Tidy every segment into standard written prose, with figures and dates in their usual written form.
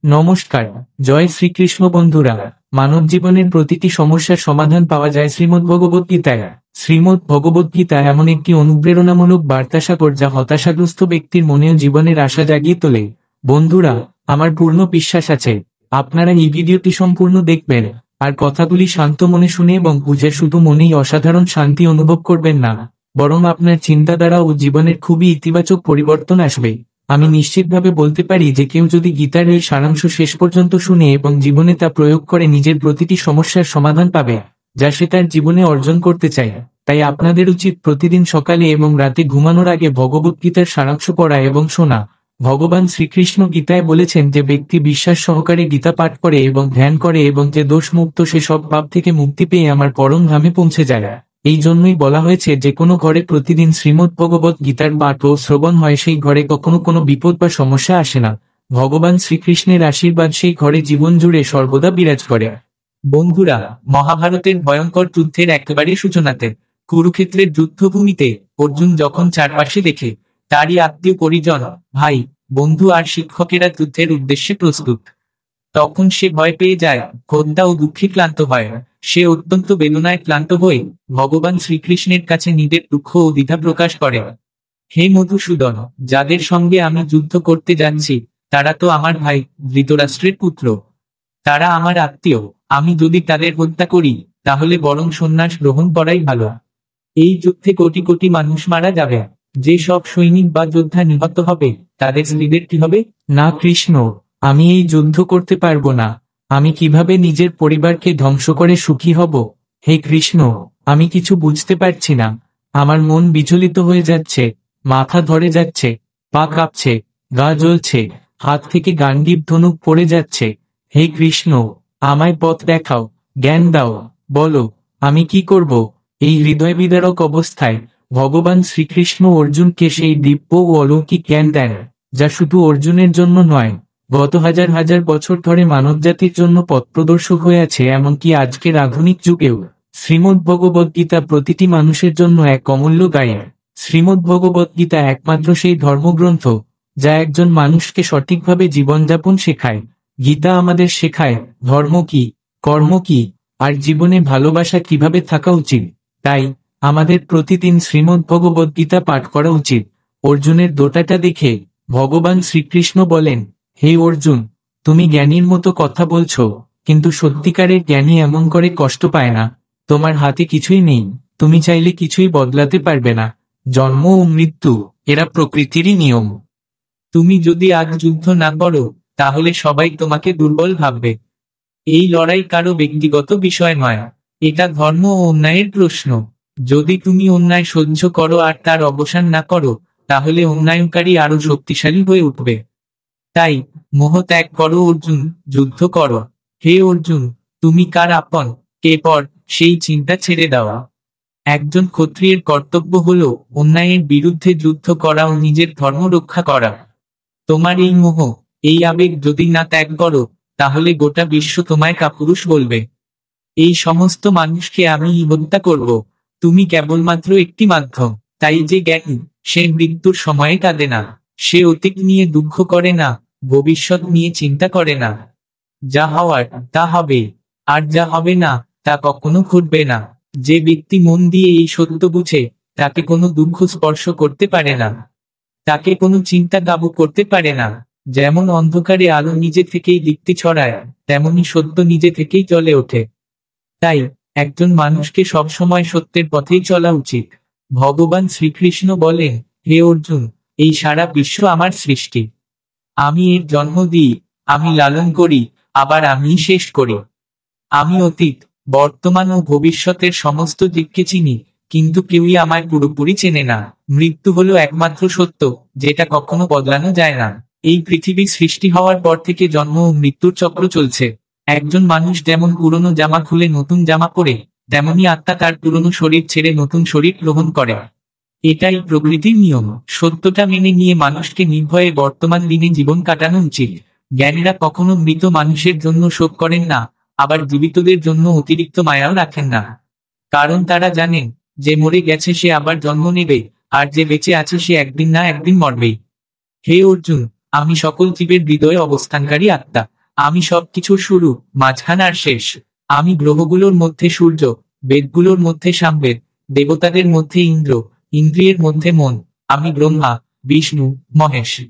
নমস্কার। জয় শ্রীকৃষ্ণ বন্ধুরা। মানব জীবনের প্রতিটি সমস্যার সমাধান পাওয়া যায় শ্রীমদ্ ভগবদ্গীতায়। শ্রীমদ্ ভগবদ্গীতা এমন একটি অনুপ্রেরণামূলক বার্তাসাগর যা হতাশাগ্রস্ত ব্যক্তির মনেও জীবনের আশা জাগিয়ে তোলে। বন্ধুরা, আমার পূর্ণ বিশ্বাস আছে আপনারা এই ভিডিওটি সম্পূর্ণ দেখবেন আর কথাগুলি শান্ত মনে শুনে এবং বুঝে শুধু মনেই অসাধারণ শান্তি অনুভব করবেন না, বরং আপনার চিন্তাধারা ও জীবনের খুবই ইতিবাচক পরিবর্তন আসবে। আমি নিশ্চিতভাবে বলতে পারি যে কেউ যদি গীতার এই সারাংশ শেষ পর্যন্ত শুনে এবং জীবনে তা প্রয়োগ করে নিজের প্রতিটি সমস্যার সমাধান পাবে, যা সে তার জীবনে অর্জন করতে চায়। তাই আপনাদের উচিত প্রতিদিন সকালে এবং রাতে ঘুমানোর আগে ভগবদ্গীতার সারাংশ পড়া এবং শোনা। ভগবান শ্রীকৃষ্ণ গীতায় বলেছেন যে ব্যক্তি বিশ্বাস সহকারে গীতা পাঠ করে এবং ধ্যান করে এবং যে দোষমুক্ত সে সব পাপ থেকে মুক্তি পেয়ে আমার পরম ধামে পৌঁছে যায়। এই জন্যই বলা হয়েছে যে কোনো ঘরে প্রতিদিন শ্রীমদ্ ভগবত গীতার পাঠ ও শ্রবণ হয় সেই ঘরে কখনো কোনো বিপদ বা সমস্যা আসে না। ভগবান শ্রীকৃষ্ণের আশীর্বাদ সেই ঘরে জীবন জুড়ে সর্বদা বিরাজ করে। বন্ধুরা, মহাভারতের ভয়ঙ্কর যুদ্ধের একেবারে সূচনাতে কুরুক্ষেত্রের যুদ্ধভূমিতে অর্জুন যখন চারপাশে দেখে তারই আত্মীয় পরিজন, ভাই, বন্ধু আর শিক্ষকেরা যুদ্ধের উদ্দেশ্যে প্রস্তুত, তখন সে ভয় পেয়ে যায়, ক্ষুধা ও দুঃখে ক্লান্ত হয়। সে অত্যন্ত বেদনায় ক্লান্ত হয়ে ভগবান শ্রীকৃষ্ণের কাছে নিজের দুঃখ ও দ্বিধা প্রকাশ করে। হে মধুসূদন, যাদের সঙ্গে আমি যুদ্ধ করতে যাচ্ছি তারা তো আমার ভাই, ধৃতরাষ্ট্রের পুত্র। তারা আমার আত্মীয়। আমি যদি তাদের হত্যা করি তাহলে বরং সন্ন্যাস গ্রহণ করাই ভালো। এই যুদ্ধে কোটি কোটি মানুষ মারা যাবে। যে সব সৈনিক বা যোদ্ধা নিহত হবে তাদের স্ত্রীদের কি হবে? না কৃষ্ণ, আমি এই যুদ্ধ করতে পারবো না। আমি কিভাবে নিজের পরিবারকে ধ্বংস করে সুখী হব? হে কৃষ্ণ, আমি কিছু বুঝতে পারছি না। আমার মন বিচলিত হয়ে যাচ্ছে, মাথা ধরে যাচ্ছে, পা কাঁপছে, গা জ্বলছে, হাত থেকে গান্ডীব ধনুক পড়ে যাচ্ছে। হে কৃষ্ণ, আমায় পথ দেখাও, জ্ঞান দাও, বলো আমি কি করব? এই হৃদয় বিদারক অবস্থায় ভগবান শ্রীকৃষ্ণ অর্জুনকে সেই দিব্য ও অলৌকিক জ্ঞান দেন, যা শুধু অর্জুনের জন্য নয়, গত হাজার হাজার বছর ধরে মানবজাতির জন্য পথপ্রদর্শক হয়ে আছে, এমনকি আজকের আধুনিক যুগেও। শ্রীমদ্ ভগবদ্গীতা প্রতিটি মানুষের জন্য এক অমূল্য গাইড। শ্রীমদ্ ভগবদ্গীতা একমাত্র সেই ধর্মগ্রন্থ যা একজন মানুষকে সঠিকভাবে জীবনযাপন শেখায়। গীতা আমাদের শেখায় ধর্ম কি, কর্ম কি, আর জীবনে ভালোবাসা কিভাবে থাকা উচিত। তাই আমাদের প্রতিদিন শ্রীমদ্ ভগবদ্গীতা পাঠ করা উচিত। অর্জুনের দোটাটা দেখে ভগবান শ্রীকৃষ্ণ বলেন, হে অর্জুন, তুমি জ্ঞানীর মতো কথা বলছো, কিন্তু সত্যিকারের জ্ঞানী এমন করে কষ্ট পায় না। তোমার হাতে কিছুই নেই, তুমি চাইলে কিছুই বদলাতে পারবে না। জন্ম ও মৃত্যু, এরা প্রকৃতিরই নিয়ম। তুমি যদি আজ যুদ্ধ না করো তাহলে সবাই তোমাকে দুর্বল ভাববে। এই লড়াই কারো ব্যক্তিগত বিষয় নয়, এটা ধর্ম ও অন্যায়ের প্রশ্ন। যদি তুমি অন্যায় সহ্য করো আর তার অবসান না করো তাহলে অন্যায়কারী আরো শক্তিশালী হয়ে উঠবে। তাই মোহ ত্যাগ করো অর্জুন, যুদ্ধ করো। হে অর্জুন, তুমি কার আপন, কে পর, সেই চিন্তা ছেড়ে দেওয়া। একজন ক্ষত্রিয়ের কর্তব্য হলো অন্যায়ের বিরুদ্ধে যুদ্ধ করা ও নিজের ধর্ম রক্ষা করা। তোমার এই মোহ, এই আবেগ যদি না ত্যাগ করো তাহলে গোটা বিশ্ব তোমায় কাপুরুষ বলবে। এই সমস্ত মানুষকে আমি হত্যা করব। তুমি কেবলমাত্র একটি মাধ্যম। তাই যে জ্ঞানী, সে মৃত্যুর সময়ে কাঁদে না, সে অতীত নিয়ে দুঃখ করে না, ভবিষ্যৎ নিয়ে চিন্তা করে না। যা হওয়ার তা হবে, আর যা হবে না তা কখনো ঘটবে না। যে ব্যক্তি মন দিয়ে এই সত্য বুঝে, তাকে কোনো দুঃখ স্পর্শ করতে পারে না, তাকে কোনো চিন্তা কাবু করতে পারে না। যেমন অন্ধকারে আলো নিজে থেকেই দীপ্তি ছড়ায়, তেমনি সত্য নিজে থেকেই জ্বলে ওঠে। তাই একজন মানুষকে সবসময় সত্যের পথেই চলা উচিত। ভগবান শ্রীকৃষ্ণ বলেন, হে অর্জুন, এই সারা বিশ্ব আমার সৃষ্টি। আমি এর জন্ম দিই, আমি লালন করি, আবার আমি শেষ করি। আমি অতীত, বর্তমান ও ভবিষ্যতের সমস্ত দিককে চিনি, কিন্তু কেউই আমায় পুরোপুরি চেনে না। মৃত্যু হলো একমাত্র সত্য, যেটা কখনো বদলানো যায় না। এই পৃথিবী সৃষ্টি হওয়ার পর থেকে জন্ম ও মৃত্যুর চক্র চলছে। একজন মানুষ যেমন পুরনো জামা খুলে নতুন জামা পরে, তেমনি আত্মা তার পুরনো শরীর ছেড়ে নতুন শরীর গ্রহণ করে। এটাই প্রকৃতির নিয়ম। সত্যটা মেনে নিয়ে মানুষকে নির্ভয়ে বর্তমান দিনে জীবন কাটানো উচিত। জ্ঞানীরা কখনো মৃত মানুষের জন্য শোক করেন না, আবার জীবিতদের জন্য অতিরিক্ত মায়াও রাখেন না। কারণ তারা জানেন, যে মরে গেছে সে আবার জন্ম নেবে, আর যে বেঁচে আছে সে একদিন না একদিন মরবেই। হে অর্জুন, আমি সকল জীবের হৃদয়ে অবস্থানকারী আত্মা। আমি সবকিছুর শুরু, মাঝখান আর শেষ। আমি গ্রহগুলোর মধ্যে সূর্য, বেদগুলোর মধ্যে সামবেদ, দেবতাদের মধ্যে ইন্দ্র, ইন্দ্রিয়ের মধ্যে মন। আমি ব্রহ্মা, বিষ্ণু, মহেশ।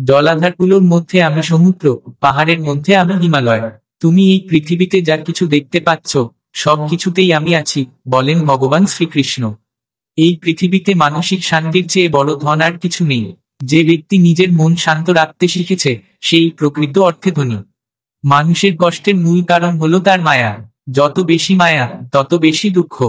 জলাধারগুলোর মধ্যে আমি সমুদ্র, পাহাড়ের মধ্যে আমি হিমালয়। তুমি এই পৃথিবীতে যা কিছু দেখতে পাচ্ছ, সব কিছুতেই আমি আছি, বলেন ভগবান শ্রীকৃষ্ণ। এই পৃথিবীতে মানসিক শান্তির চেয়ে বড় ধন আর কিছু নেই। যে ব্যক্তি নিজের মন শান্ত রাখতে শিখেছে, সেই প্রকৃত অর্থে ধনী। মানুষের কষ্টের মূল কারণ হলো তার মায়া। যত বেশি মায়া, তত বেশি দুঃখ।